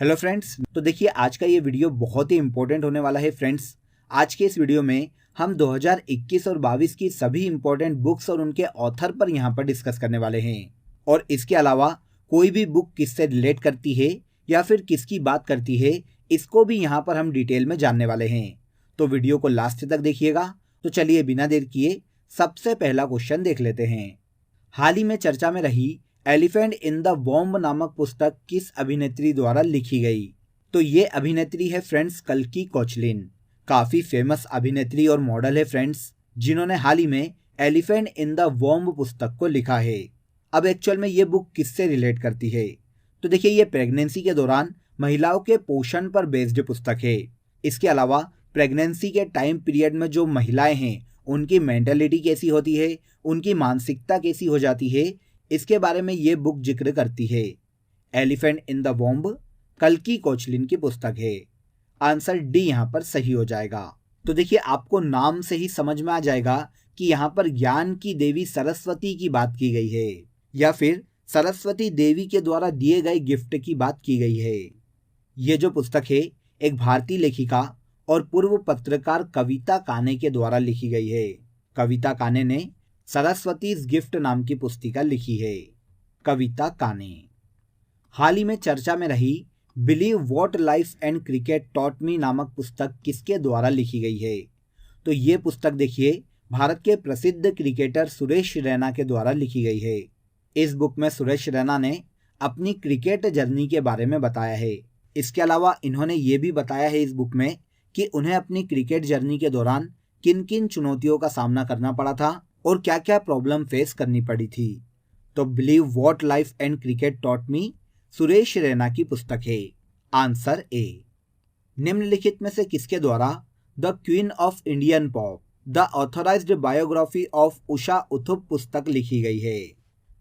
Hello friends, तो देखिए आज का ये वीडियो बहुत ही इंपॉर्टेंट होने वाला है फ्रेंड्स। आज के इस वीडियो में हम 2021 और 22 की सभी इंपॉर्टेंट बुक्स और उनके ऑथर पर यहाँ पर डिस्कस करने वाले हैं। और इसके अलावा कोई भी बुक किससे रिलेट करती है या फिर किसकी बात करती है, इसको भी यहाँ पर हम डिटेल में जानने वाले हैं। तो वीडियो को लास्ट तक देखिएगा। तो चलिए बिना देर किए सबसे पहला क्वेश्चन देख लेते हैं। हाल ही में चर्चा में रही एलिफेंट इन द वॉम्ब नामक पुस्तक किस अभिनेत्री द्वारा लिखी गई? तो ये अभिनेत्री है फ्रेंड्स कल्की कोचलिन। काफी फेमस अभिनेत्री और मॉडल है फ्रेंड्स, जिन्होंने हाल ही में एलिफेंट इन द वॉम्ब पुस्तक को लिखा है। अब एक्चुअल में ये बुक किससे रिलेट करती है? तो देखिए ये प्रेगनेंसी के दौरान महिलाओं के पोषण पर बेस्ड पुस्तक है। इसके अलावा प्रेगनेंसी के टाइम पीरियड में जो महिलाएं हैं उनकी मेंटेलिटी कैसी होती है, उनकी मानसिकता कैसी हो जाती है, इसके बारे में ये बुक जिक्र करती है। एलिफेंट इन द वॉम्ब कल्की कोचलिन की पुस्तक है। आंसर डी यहाँ पर सही हो जाएगा। तो देखिए आपको नाम से ही समझ में आ जाएगा कि यहाँ पर ज्ञान की देवी सरस्वती की बात की गई है या फिर सरस्वती देवी के द्वारा दिए गए गिफ्ट की बात की गई है। ये जो पुस्तक है एक भारतीय लेखिका और पूर्व पत्रकार कविता काने के द्वारा लिखी गई है। कविता काने ने सरस्वतीज गिफ्ट नाम की पुस्तिका लिखी है। कविता काने। हाल ही में चर्चा में रही believe what life and cricket taught मी नामक पुस्तक किसके द्वारा लिखी गई है? तो ये पुस्तक देखिए भारत के प्रसिद्ध क्रिकेटर सुरेश रैना के द्वारा लिखी गई है। इस बुक में सुरेश रैना ने अपनी क्रिकेट जर्नी के बारे में बताया है। इसके अलावा इन्होंने ये भी बताया है इस बुक में कि उन्हें अपनी क्रिकेट जर्नी के दौरान किन किन चुनौतियों का सामना करना पड़ा था और क्या क्या प्रॉब्लम फेस करनी पड़ी थी। तो believe what life and cricket taught me Suresh Raina की पुस्तक है। Answer A. निम्नलिखित में से किसके द्वारा the queen of Indian pop the authorised biography of Usha Uthup पुस्तक लिखी गई है?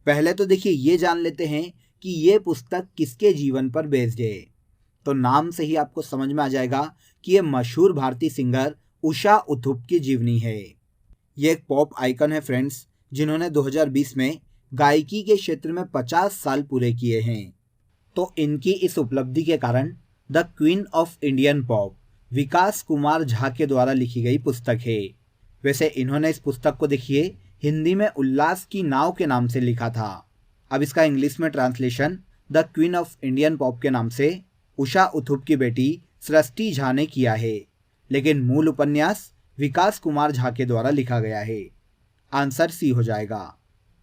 पहले तो देखिए ये जान लेते हैं कि ये पुस्तक किसके जीवन पर बेस्ड है। तो नाम से ही आपको समझ में आ जाएगा कि ये मशहूर भारतीय सिंगर उषा उथुप की जीवनी है। ये एक पॉप आइकन है फ्रेंड्स, जिन्होंने 2020 में गायकी के क्षेत्र में 50 साल पूरे किए हैं। तो इनकी इस उपलब्धि के कारण the queen of Indian pop Vikas Kumar Jha के द्वारा लिखी गई पुस्तक है। वैसे इन्होंने इस पुस्तक को देखिए हिंदी में उल्लास की नाव के नाम से लिखा था। अब इसका इंग्लिश में translation the queen of Indian pop के नाम से उषा उथुप की बेटी सृष्टि झा ने किया है, लेकिन मूल उपन्यास विकास कुमार झा के द्वारा लिखा गया है। आंसर सी हो जाएगा।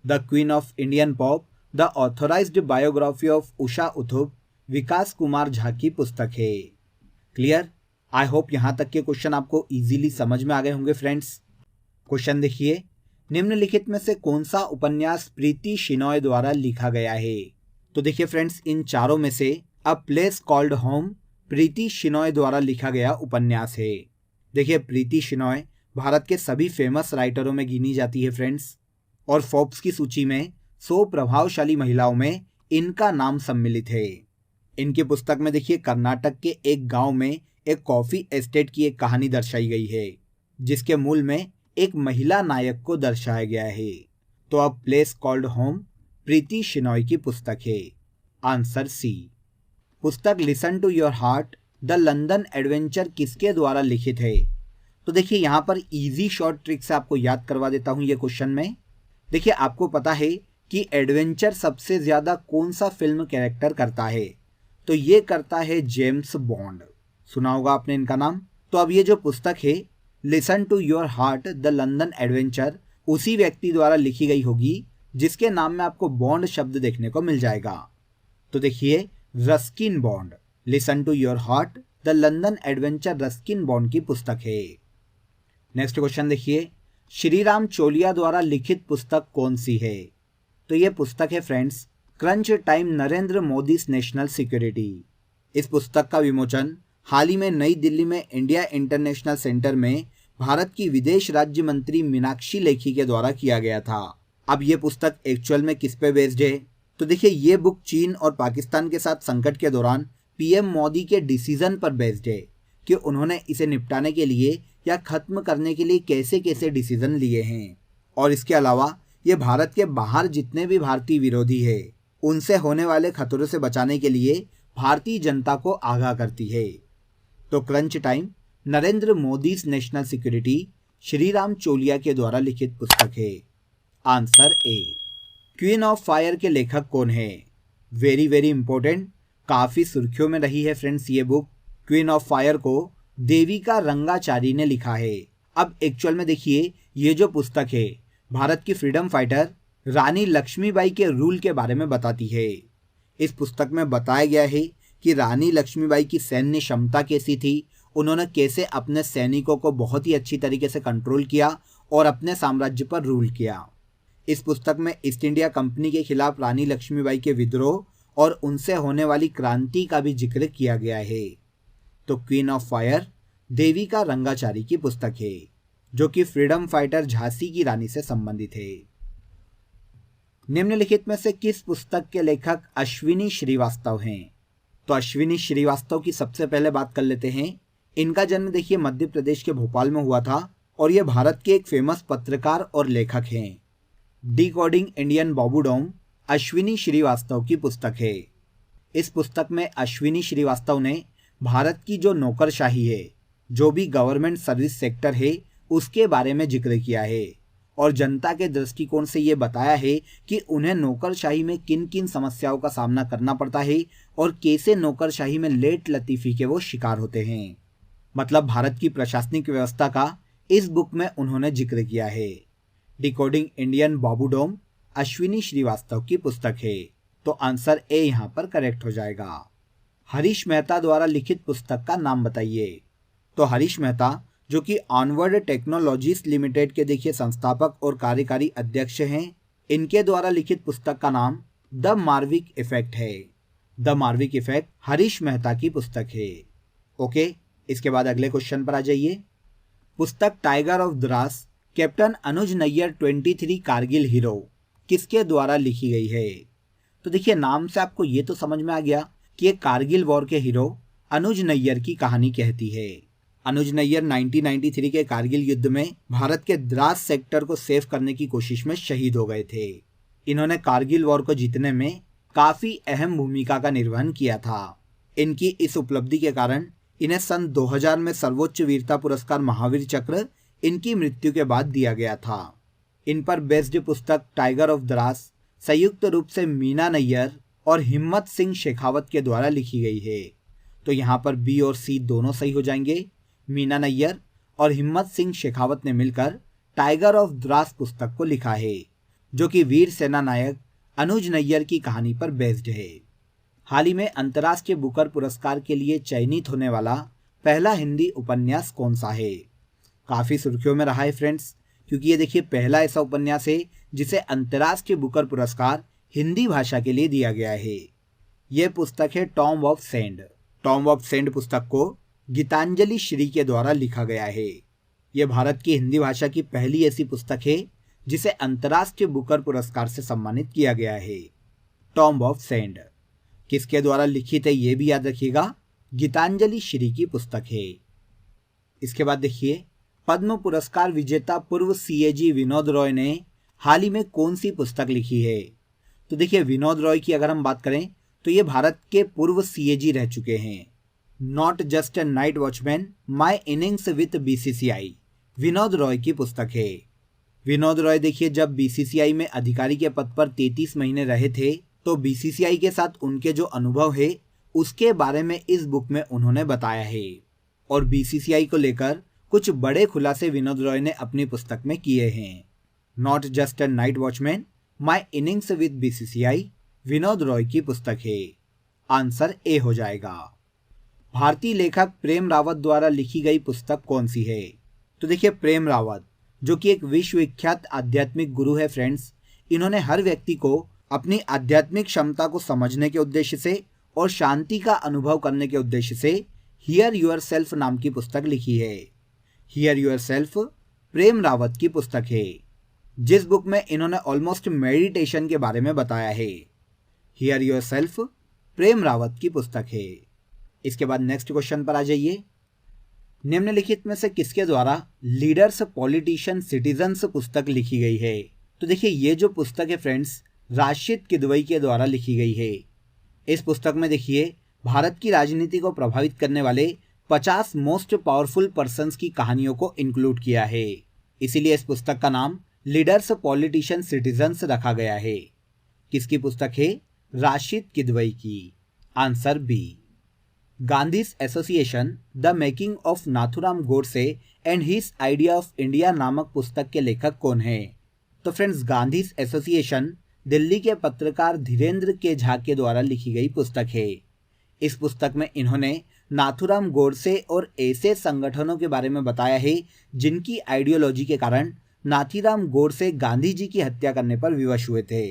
The queen of Indian pop the authorised biography of Usha Uthup Vikas Kumar Jha की पुस्तक है। क्लियर? आई होप यहाँ तक के क्वेश्चन आपको इजीली समझ में आ गए होंगे फ्रेंड्स। क्वेश्चन देखिए, निम्नलिखित में से कौन सा उपन्यास प्रीति शिनॉय द्वारा लिखा गया है? तो देखिए फ्रेंड्स, इन चारों में से a place called home Preeti Shinoy द्वारा लिखा गया उपन्यास है। देखिए प्रीति शिनॉय भारत के सभी फेमस राइटरों में गिनी जाती है फ्रेंड्स, और फोर्ब्स की सूची में 100 प्रभावशाली महिलाओं में इनका नाम सम्मिलित है। इनकी पुस्तक में देखिए कर्नाटक के एक गांव में एक कॉफी एस्टेट की एक कहानी दर्शाई गई है, जिसके मूल में एक महिला नायक को दर्शाया गया है। तो अब place called home Preeti Shenoy की पुस्तक है। Answer C. पुस्तक listen to your heart the London adventure किसके द्वारा लिखित है? तो देखिए यहाँ पर इजी शॉर्ट ट्रिक से आपको याद करवा देता हूँ ये क्वेश्चन में। देखिए आपको पता है कि एडवेंचर सबसे ज्यादा कौन सा फिल्म कैरेक्टर करता है? तो ये करता है जेम्स बॉन्ड। सुना होगा आपने इनका नाम। तो अब ये जो पुस्तक है listen to your heart the London adventure उसी व्यक्ति द्वारा लिखी गई होगी जिसके नाम में आपको बॉन्ड शब्द देखने को मिल जाएगा। तो देखिए Ruskin Bond. Listen to your heart the London adventure Ruskin Bond की पुस्तक है। नेक्स्ट क्वेश्चन देखिए, श्रीराम चोलिया द्वारा लिखित पुस्तक कौन सी है? तो ये पुस्तक है friends crunch time Narendra Modi national security. इस पुस्तक का विमोचन हाल ही में नई दिल्ली में इंडिया इंटरनेशनल सेंटर में भारत की विदेश राज्य मंत्री मीनाक्षी लेखी के द्वारा किया गया था। अब ये पुस्तक एक्चुअल में किस पे बेस्ड है? तो देखिए ये बुक चीन और पाकिस्तान के साथ संकट के दौरान पीएम मोदी के डिसीजन पर बेस्ड है कि उन्होंने इसे निपटाने के लिए या खत्म करने के लिए कैसे कैसे डिसीजन लिए हैं। और इसके अलावा ये भारत के बाहर जितने भी भारतीय विरोधी है उनसे होने वाले खतरों से बचाने के लिए भारतीय जनता को आगाह करती है। तो crunch time Narendra Modi national security Shriram चोलिया के द्वारा लिखित पुस्तक है। Answer A. Queen of fire के लेखक कौन है? वेरी वेरी इंपॉर्टेंट, काफी सुर्खियों में रही है फ्रेंड्स ये बुक। क्वीन ऑफ फायर को देविका रंगाचारी ने लिखा है। अब एक्चुअल में देखिए, ये जो पुस्तक है भारत की फ्रीडम फाइटर रानी लक्ष्मीबाई के रूल के बारे में बताती है। इस पुस्तक में बताया गया है कि रानी लक्ष्मीबाई की सैन्य क्षमता कैसी थी, उन्होंने कैसे अपने सैनिकों को बहुत ही अच्छी तरीके से कंट्रोल किया और अपने साम्राज्य पर रूल किया। इस पुस्तक में ईस्ट इंडिया कंपनी के खिलाफ रानी लक्ष्मीबाई के विद्रोह और उनसे होने वाली क्रांति का भी जिक्र किया गया है। तो queen of fire Devika Rangachari की पुस्तक है, जो कि फ्रीडम फाइटर झांसी की रानी से संबंधित है। निम्नलिखित में से किस पुस्तक के लेखक अश्विनी श्रीवास्तव हैं? तो अश्विनी श्रीवास्तव की सबसे पहले बात कर लेते हैं। इनका जन्म देखिए मध्य प्रदेश के भोपाल में हुआ था और ये भारत के एक फेमस पत्रकार और लेखक हैं। डिकोडिंग इंडियन बॉबूडोम अश्विनी श्रीवास्तव की पुस्तक है। इस पुस्तक में अश्विनी श्रीवास्तव ने भारत की जो नौकरशाही है, जो भी गवर्नमेंट सर्विस सेक्टर है, उसके बारे में जिक्र किया है और जनता के दृष्टिकोण से ये बताया है कि उन्हें नौकरशाही में किन किन समस्याओं का सामना करना पड़ता है और कैसे नौकरशाही में लेट लतीफ़ी के वो शिकार होते हैं। मतलब भारत की प्रशासनिक व्यवस्था का इस बुक में उन्होंने जिक्र किया है। डिकोडिंग इंडियन बॉबूडोम अश्विनी श्रीवास्तव की पुस्तक है। तो आंसर ए यहाँ पर करेक्ट हो जाएगा। हरीश मेहता द्वारा लिखित पुस्तक का नाम बताइए। तो हरीश मेहता जो कि ऑनवर्ड टेक्नोलॉजीज लिमिटेड के देखिए संस्थापक और कार्यकारी अध्यक्ष हैं, इनके द्वारा लिखित पुस्तक का नाम द मार्विक इफेक्ट है। द मार्विक इफेक्ट हरीश मेहता की पुस्तक है। ओके, इसके बाद अगले क्वेश्चन पर आ जाइए। पुस्तक tiger of Dras captain Anuj Nayyar 23 Kargil hero किसके द्वारा लिखी गई है? तो देखिए नाम से आपको ये तो समझ में आ गया कि ये कारगिल वॉर के हीरो अनुज नैयर की कहानी कहती है। अनुज नैयर 1993 के कारगिल युद्ध में भारत के द्रास सेक्टर को सेव करने की कोशिश में शहीद हो गए थे। इन्होंने कारगिल वॉर को जीतने में काफी अहम भूमिका का निर्वहन किया था। इनकी इस उपलब्धि के कारण इन्हें सन 2000 में सर्वोच्च वीरता पुरस्कार महावीर चक्र इनकी मृत्यु के बाद दिया गया था। इन पर बेस्ड पुस्तक टाइगर ऑफ द्रास संयुक्त रूप से मीना नैयर और हिम्मत सिंह शेखावत के द्वारा लिखी गई है। तो यहाँ पर बी और सी दोनों सही हो जाएंगे। मीना नैयर और हिम्मत सिंह शेखावत ने मिलकर टाइगर ऑफ द्रास पुस्तक को लिखा है, जो कि वीर सेना नायक अनुज नैयर की कहानी पर बेस्ड है। हाल ही में अंतर्राष्ट्रीय बुकर पुरस्कार के लिए चयनित होने वाला पहला हिंदी उपन्यास कौन सा है? काफ़ी सुर्खियों में रहा है फ्रेंड्स, क्योंकि ये देखिए पहला ऐसा उपन्यास है जिसे अंतर्राष्ट्रीय बुकर पुरस्कार हिंदी भाषा के लिए दिया गया है। यह पुस्तक है Tom of sand. Tom of sand पुस्तक को गीतांजलि श्री के द्वारा लिखा गया है। यह भारत की हिंदी भाषा की पहली ऐसी पुस्तक है जिसे अंतर्राष्ट्रीय बुकर पुरस्कार से सम्मानित किया गया है। टॉम ऑफ सेंड किसके द्वारा लिखित है ये भी याद रखिएगा, गीतांजलि श्री की पुस्तक है। इसके बाद देखिए पद्म पुरस्कार विजेता पूर्व सीएजी विनोद रॉय ने हाल ही में कौन सी पुस्तक लिखी है? तो देखिए विनोद रॉय की अगर हम बात करें तो ये भारत के पूर्व सीएजी रह चुके हैं। Not just a night watchman my innings with BCCI Vinod Roy की पुस्तक है। विनोद रॉय देखिए जब बीसीसीआई में अधिकारी के पद पर 33 महीने रहे थे तो बीसीसीआई के साथ उनके जो अनुभव है उसके बारे में इस बुक में उन्होंने बताया है और बीसीसीआई को लेकर कुछ बड़े खुलासे विनोद रॉय ने अपनी पुस्तक में किए हैं। Not just a night watchman my innings with BCCI Vinod Roy की पुस्तक है। आंसर ए हो जाएगा। भारतीय लेखक प्रेम रावत द्वारा लिखी गई पुस्तक कौन सी है? तो देखिए प्रेम रावत जो कि एक विश्वविख्यात आध्यात्मिक गुरु है फ्रेंड्स, इन्होंने हर व्यक्ति को अपनी आध्यात्मिक क्षमता को समझने के उद्देश्य से और शांति का अनुभव करने के उद्देश्य से हियर यूर सेल्फ नाम की पुस्तक लिखी है। हियर यूर सेल्फ प्रेम रावत की पुस्तक है, जिस बुक में इन्होंने ऑलमोस्ट मेडिटेशन के बारे में बताया है। हियर यूर सेल्फ प्रेम रावत की पुस्तक है। इसके बाद नेक्स्ट क्वेश्चन पर आ जाइए। निम्नलिखित में से किसके द्वारा लीडर्स पॉलिटिशियन सिटीजन्स पुस्तक लिखी गई है? तो देखिए ये जो पुस्तक है फ्रेंड्स राशिद किदवई के द्वारा लिखी गई है। इस पुस्तक में देखिए भारत की राजनीति को प्रभावित करने वाले 50 मोस्ट पावरफुल पर्सन्स की कहानियों को इंक्लूड किया है। इसीलिए इस पुस्तक का नाम लीडर्स, पॉलिटिशियन, सिटीजन्स रखा गया है। किसकी पुस्तक है? राशिद किदवई की। Answer B. Gandhi's association the making of Nathuram Godse and his idea of India नामक पुस्तक के लेखक कौन है? तो फ्रेंड्स, गांधीज एसोसिएशन दिल्ली के पत्रकार धीरेन्द्र के झा के द्वारा लिखी गई पुस्तक है। इस पुस्तक में इन्होंने नाथुराम गोडसे और ऐसे संगठनों के बारे में बताया है जिनकी आइडियोलॉजी के कारण नाथुराम गोडसे गांधी जी की हत्या करने पर विवश हुए थे।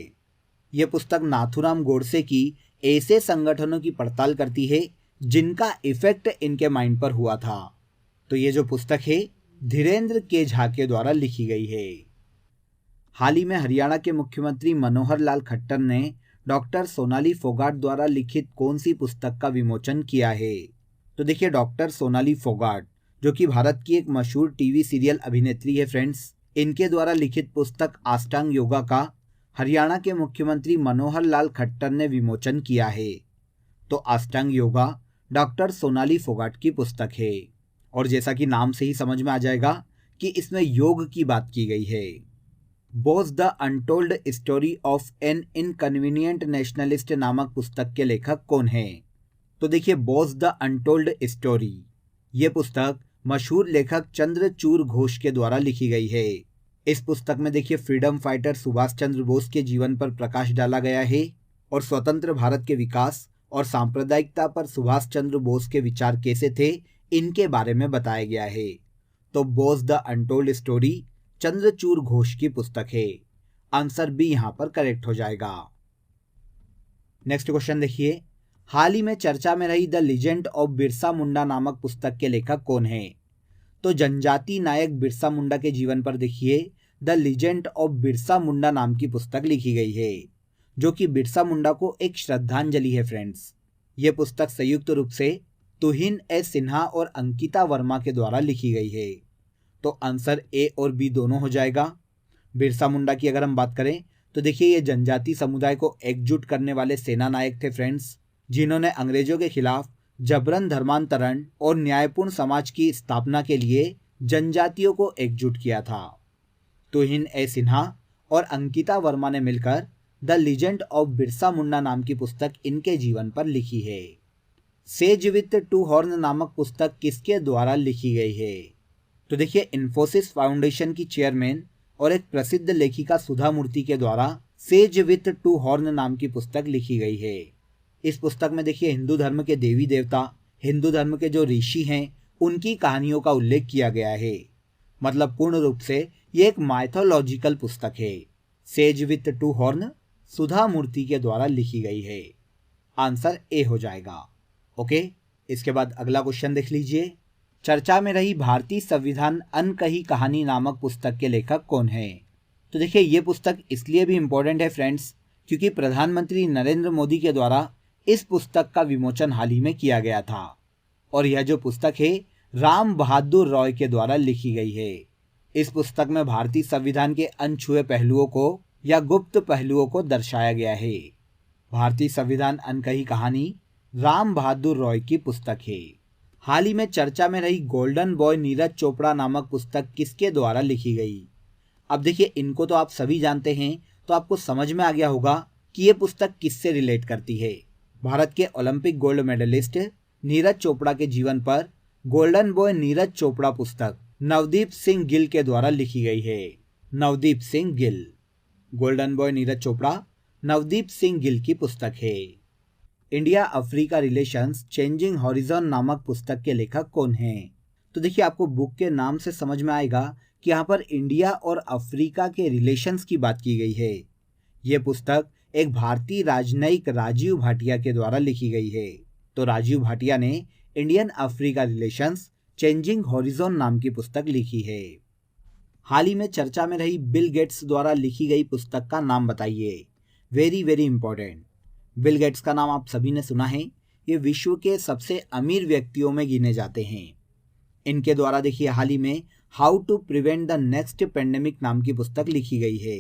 यह पुस्तक नाथुराम गोडसे की ऐसे संगठनों की पड़ताल करती है जिनका इफेक्ट इनके माइंड पर हुआ था। तो ये जो पुस्तक है धीरेन्द्र के झा के द्वारा लिखी गई है। हाल ही में हरियाणा के मुख्यमंत्री मनोहर लाल खट्टर ने डॉक्टर सोनाली फोगाट द्वारा लिखित कौन सी पुस्तक का विमोचन किया है? तो देखिए, डॉक्टर सोनाली फोगाट जो कि भारत की एक मशहूर टीवी सीरियल अभिनेत्री है फ्रेंड्स, इनके द्वारा लिखित पुस्तक अष्टांग योगा का हरियाणा के मुख्यमंत्री मनोहर लाल खट्टर ने विमोचन किया है। तो अष्टांग योगा डॉक्टर सोनाली फोगाट की पुस्तक है और जैसा कि नाम से ही समझ में आ जाएगा कि इसमें योग की बात की गई है। Bose the untold story of an inconvenient nationalist नामक पुस्तक के लेखक कौन है? तो देखिए, बोस द अनटोल्ड स्टोरी ये पुस्तक मशहूर लेखक चंद्रचूड़ घोष के द्वारा लिखी गई है। इस पुस्तक में देखिए फ्रीडम फाइटर सुभाष चंद्र बोस के जीवन पर प्रकाश डाला गया है और स्वतंत्र भारत के विकास और सांप्रदायिकता पर सुभाष चंद्र बोस के विचार कैसे थे इनके बारे में बताया गया है। तो Bose the untold story Chandrachud Ghosh की पुस्तक है। आंसर बी यहां पर करेक्ट हो जाएगा। नेक्स्ट क्वेश्चन देखिए, हाल ही में चर्चा में रही the legend of Birsa Munda नामक पुस्तक के लेखक कौन है? तो जनजाति नायक बिरसा मुंडा के जीवन पर देखिए the legend of Birsa Munda नाम की पुस्तक लिखी गई है, जो कि बिरसा मुंडा को एक श्रद्धांजलि है फ्रेंड्स। यह पुस्तक संयुक्त रूप से तुहिन ए सिन्हा और अंकिता वर्मा के द्वारा लिखी गई है। तो आंसर ए और बी दोनों हो जाएगा। बिरसा मुंडा की अगर हम बात करें तो देखिए ये जनजाति समुदाय को एकजुट करने वाले सेना नायक थे फ्रेंड्स, जिन्होंने अंग्रेजों के खिलाफ जबरन धर्मांतरण और न्यायपूर्ण समाज की स्थापना के लिए जनजातियों को एकजुट किया था। तुहिन ए सिन्हा और अंकिता वर्मा ने मिलकर the legend of Birsa Munda नाम की पुस्तक इनके जीवन पर लिखी है। सेज विथ टू हॉर्न नामक पुस्तक किसके द्वारा लिखी गई है? तो देखिए इन्फोसिस फाउंडेशन की चेयरमैन और एक प्रसिद्ध लेखिका सुधा मूर्ति के द्वारा सेज विथ टू हॉर्न नाम की पुस्तक लिखी गई है। इस पुस्तक में देखिए हिंदू धर्म के देवी देवता, हिंदू धर्म के जो ऋषि हैं, उनकी कहानियों का उल्लेख किया गया है। मतलब पूर्ण रूप से ये एक माइथोलॉजिकल पुस्तक है। सेज विथ टू हॉर्न सुधा मूर्ति के द्वारा लिखी गई है। आंसर ए हो जाएगा। ओके, इसके बाद अगला क्वेश्चन देख लीजिए। चर्चा में रही भारतीय संविधान अनकही कहानी नामक पुस्तक के लेखक कौन है? तो देखिए ये पुस्तक इसलिए भी इम्पोर्टेंट है फ्रेंड्स क्योंकि प्रधानमंत्री नरेंद्र मोदी के द्वारा इस पुस्तक का विमोचन हाल ही में किया गया था और यह जो पुस्तक है राम बहादुर रॉय के द्वारा लिखी गई है। इस पुस्तक में भारतीय संविधान के अनछुए पहलुओं को या गुप्त पहलुओं को दर्शाया गया है। भारतीय संविधान अनकही कहानी राम बहादुर रॉय की पुस्तक है। हाल ही में चर्चा में रही गोल्डन बॉय नीरज चोपड़ा नामक पुस्तक किसके द्वारा लिखी गई? अब देखिए इनको तो आप सभी जानते हैं, तो आपको समझ में आ गया होगा कि ये पुस्तक किससे रिलेट करती है। भारत के Olympic gold medallist Neeraj Chopra के जीवन पर गोल्डन बॉय नीरज चोपड़ा पुस्तक नवदीप सिंह गिल के द्वारा लिखी गई है। नवदीप सिंह गिल, गोल्डन बॉय नीरज चोपड़ा नवदीप सिंह गिल की पुस्तक है। India Africa relations changing horizon नामक पुस्तक के लेखक कौन हैं? तो देखिए आपको बुक के नाम से समझ में आएगा कि यहाँ पर इंडिया और अफ्रीका के रिलेशंस की बात की गई है। ये पुस्तक एक भारतीय राजनयिक राजीव भाटिया के द्वारा लिखी गई है। तो राजीव भाटिया ने Indian Africa relations changing horizon नाम की पुस्तक लिखी है। हाल ही में चर्चा में रही बिल गेट्स द्वारा लिखी गई पुस्तक का नाम बताइए। Very very important. Bill Gates का नाम आप सभी ने सुना है। ये विश्व के सबसे अमीर व्यक्तियों में गिने जाते हैं। इनके द्वारा देखिए हाल ही में how to prevent the next pandemic नाम की पुस्तक लिखी गई है।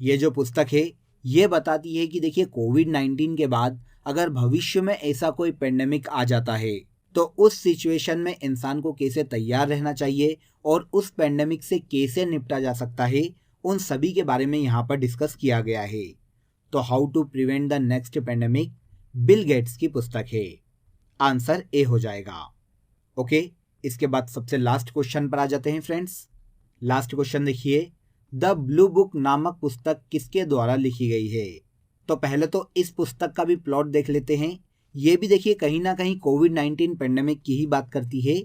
ये जो पुस्तक है ये बताती है कि देखिए कोविड-19 के बाद अगर भविष्य में ऐसा कोई पेंडेमिक आ जाता है तो उस सिचुएशन में इंसान को कैसे तैयार रहना चाहिए और उस पेंडेमिक से कैसे निपटा जा सकता है, उन सभी के बारे में यहाँ पर डिस्कस किया गया है। तो how to prevent the next pandemic Bill Gates की पुस्तक है। आंसर ए हो जाएगा। ओके, इसके बाद सबसे लास्ट क्वेश्चन पर आ जाते हैं फ्रेंड्स। लास्ट क्वेश्चन देखिए, द ब्लू बुक नामक पुस्तक किसके द्वारा लिखी गई है। तो पहले तो इस पुस्तक का भी प्लॉट देख लेते हैं। ये भी देखिए कहीं ना कहीं कोविड-19 पेंडेमिक की ही बात करती है।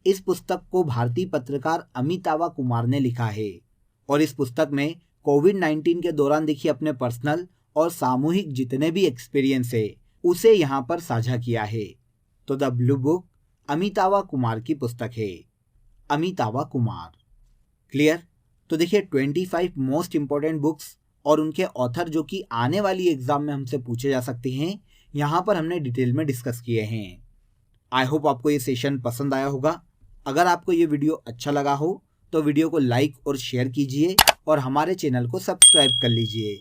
इस पुस्तक को भारतीय पत्रकार अमितावा कुमार ने लिखा है और इस पुस्तक में कोविड-19 के दौरान देखिए अपने पर्सनल और सामूहिक जितने भी एक्सपीरियंस है उसे यहाँ पर साझा किया है। तो the blue book Amitava Kumar की पुस्तक है। अमितावा कुमार। क्लियर। तो देखिए 25 मोस्ट इंपॉर्टेंट बुक्स और उनके ऑथर जो कि आने वाली एग्जाम में हमसे पूछे जा सकते हैं, यहाँ पर हमने डिटेल में डिस्कस किए हैं। आई होप आपको ये सेशन पसंद आया होगा। अगर आपको ये वीडियो अच्छा लगा हो तो वीडियो को लाइक और शेयर कीजिए और हमारे चैनल को सब्सक्राइब कर लीजिए।